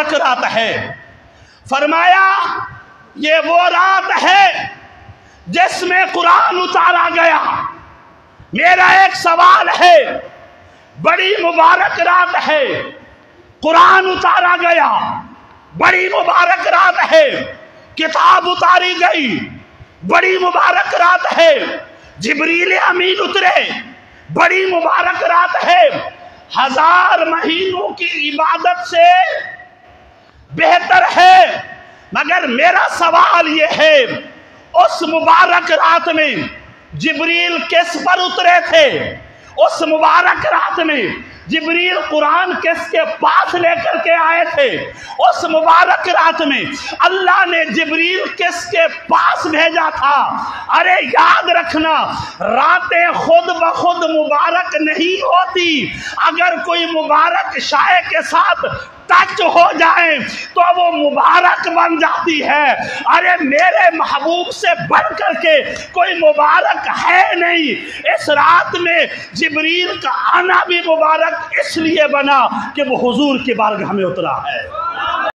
मुबारक रात है। फरमाया ये वो रात है जिसमें कुरान उतारा गया। मेरा एक सवाल है, बड़ी मुबारक रात है, कुरान उतारा गया, बड़ी मुबारक रात है, किताब उतारी गई, बड़ी मुबारक रात है, जिब्रील अमीन उतरे, बड़ी मुबारक रात है, 1000 महीनों की इबादत से बेहतर है। मगर मेरा सवाल ये है, उस मुबारक रात में जिब्रील किस पर उतरे थे? उस मुबारक रात में जिब्रील कुरान किसके पास लेकर के आए थे? उस मुबारक रात में अल्लाह ने जिब्रील किसके पास भेजा था? अरे याद रखना, रातें खुद ब खुद मुबारक नहीं होती। अगर कोई मुबारक शाय के साथ टच हो जाए तो वो मुबारक बन जाती है। अरे मेरे महबूब से बढ़ करके कोई मुबारक है नहीं। इस रात में जिब्रील का आना भी मुबारक इसलिए बना कि वो हुजूर की बारगाह में उतरा है।